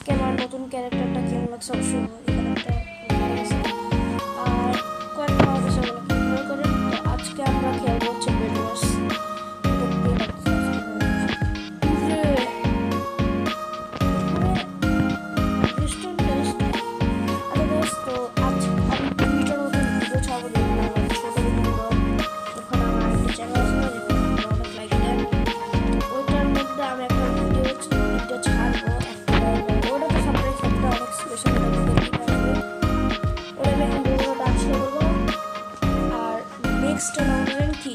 আজকে আমার নতুন ক্যারেক্টারটা কেমন লাগছে অবশ্যই এখানে একটা আর কয়েকটা অবশ্যই বলে করে। তো আজকে আমরা খেলবো হচ্ছে বেডওয়ার্স। Next announcement কি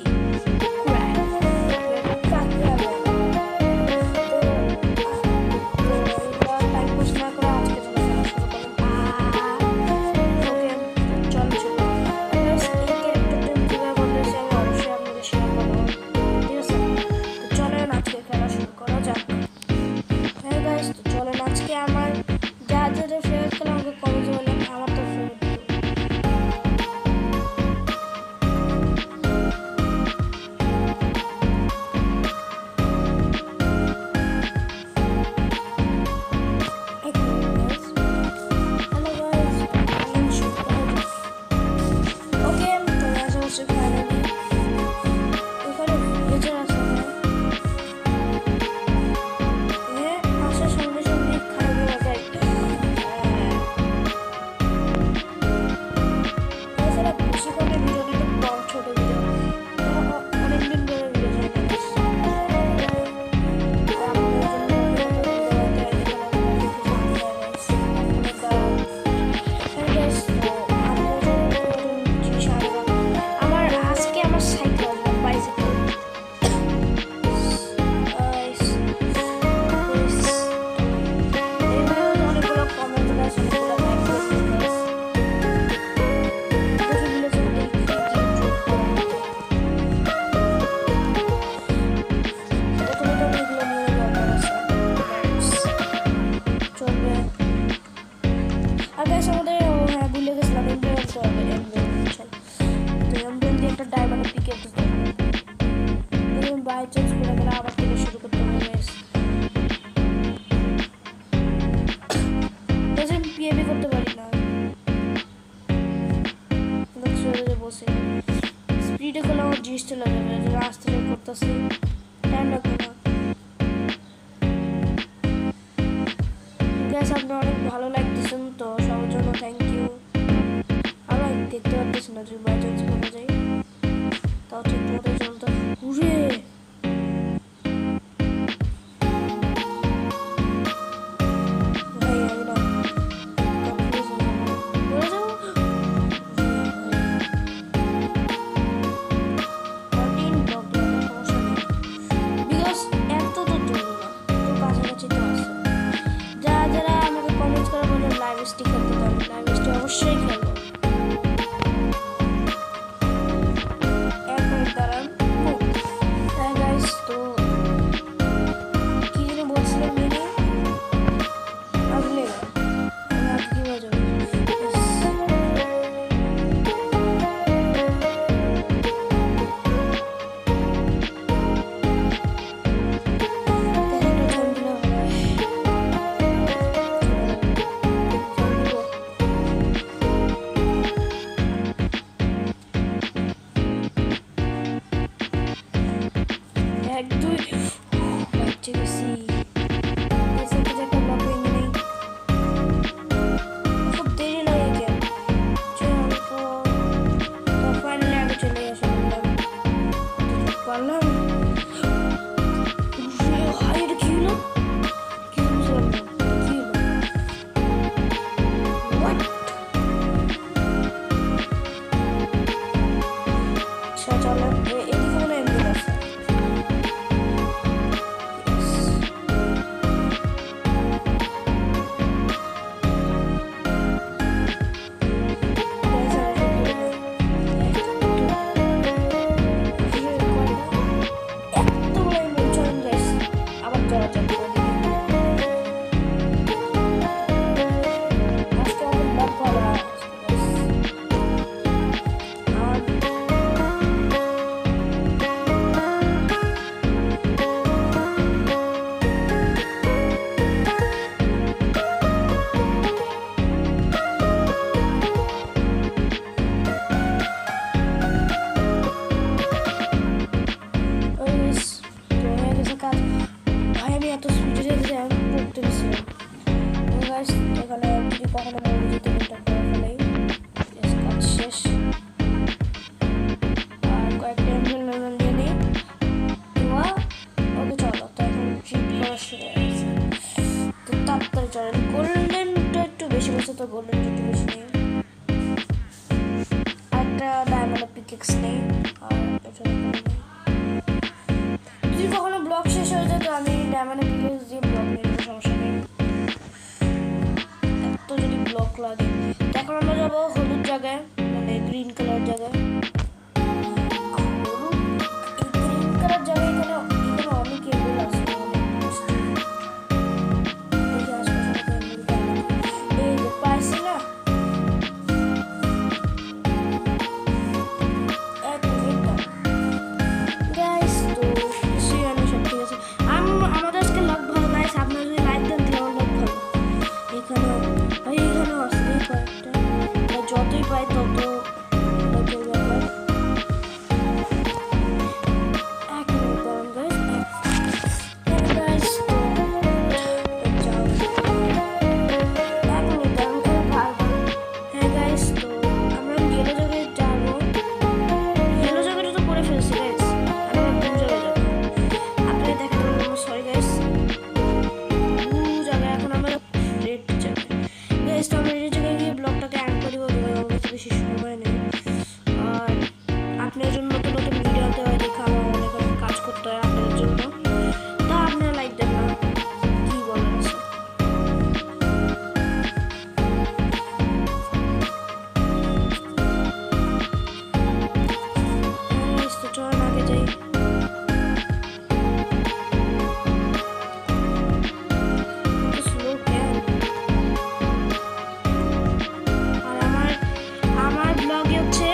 বাই চান্স করে গেলে আবার থেকে শুরু করতে হবে। বিয়ে করতে পারি না বসে স্পিডে করলে আমার জিনিসটা লাগে না, রাস্তা করতেছি টাইম লাগবে না। গ্যাস আপনার অনেক ভালো লাগতেছেন তো সবার জন্য থ্যাংক ইউ। আমরা দেখতে পারতেছি না যদি বাই চান্স করে যাই তাও ঠিক মতো চলতে ঘুরে অবশ্যই খেলবো। একবার দাঁড়ান গাইস, তো কি যেন বলছিলাম মেনে আসলে কি বাজে কখনো মনে যেতে এটা করে ফেলাই। কাজ শেষ। আর কয়েকটা এমএল দিয়ে নিই। ওকে চলো, তো এখন ট্রিট করা শুরু হয়ে গেছে। তো তাড়াতাড়ি চলেন, গোল্ডেনটা একটু বেশি বসে, তো গোল্ডেনটা একটু বেশি নেই। একটা ডায়মন্ড পিকেক্স নেই। আর এটা যদি কখনো ব্লক শেষ হয়ে যায় তো আমি ডায়মন্ড পিকেক্স দিয়ে ব্লক নিয়ে নেবো, সমস্যা নেই। এত যদি ব্লক লাগে, তো এখন আমরা যাবো হলুদ জায়গায়, মানে গ্রিন কালার জায়গায়। গ্রিন কালার জায়গায় এখানে অনেক এগুলো আছে। এই যে পাইছি না, আমাদের আজকে লাগ ভালো গাইস। আপনারা যদি লাইক দেন তাহলে লাগ ভালো। এখানে ভাই এখানে আসলে কয়েকটা, যতই পাই তত ব্যাপার। এক মিনিট দাঁড়ান গাইস, এক মিনিট দাঁড়ান। হ্যাঁ গাইস, তো আমরা ইয়েলো জায়গায় যাবো। ইয়েলো জায়গাটা তো করে ফেলছি গাইস, আমরা ব্লু জায়গায় যাবো। আপনারা দেখেন, সরি গাইস, ব্লু জায়গায় এখন আমরা রেড জায়গায়। গাইস তো আমরা রেড জায়গায় গিয়ে ব্লগটাকে অ্যাড করিব, আমার কাছে বেশি সময় নেই। আর আপনার জন্য নতুন নতুন ভিডিও দেওয়া দেখে আমার অনেক কাজ করতে হয় আপনাদের জন্য। তা আপনারা লাইক দেন না, কি বলেন আছে। তো চলেন আগে যাই। আমার ব্লগে হচ্ছে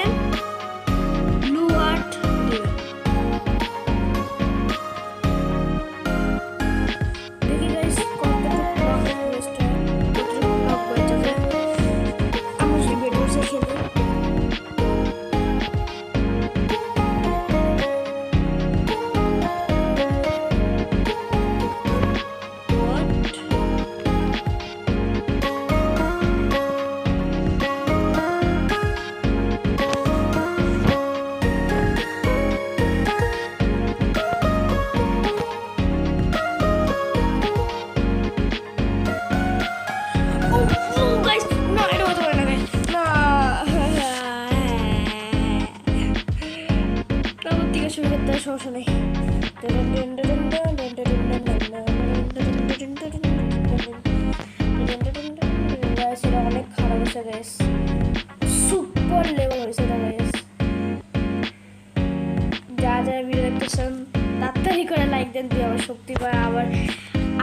ব্লু আর্ট দিবে। দেখি গাইস কতটুকু ব্লগ ওয়েস্ট হয়, কতটুকু ব্লগ বেঁচে যায়। আমরা যদি বেডওয়ার্সে খেলি, শুরু করতে হয়, সমস্যা নেই। এটা অনেক খারাপ হয়েছে গাইস, সুপার লেভেল হয়েছে গাইস। যা যারা ভিডিও দেখতেছেন তাড়াতাড়ি করে লাইক দেন, দিয়ে আমার শক্তি পায়,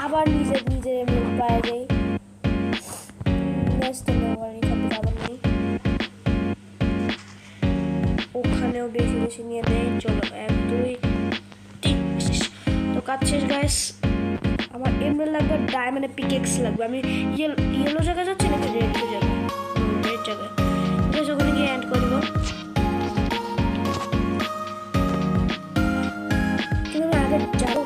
আবার নিজের এমনি পাওয়া যায়। ওখানেও বেশি বেশি নিয়ে দেয়। চলো 1 2 3 তো কাজ শেষ গাইস। আমার এমরাল্ড লাগবে, ডায়মন্ড পিকেক্স লাগবে। আমি ইয়েলো জায়গায় যাচ্ছি নাকি রেড জায়গায়? রেড জায়গায় গাইস, ওখানে গিয়ে এন্ড করবো। কিন্তু আমি আগে যাবো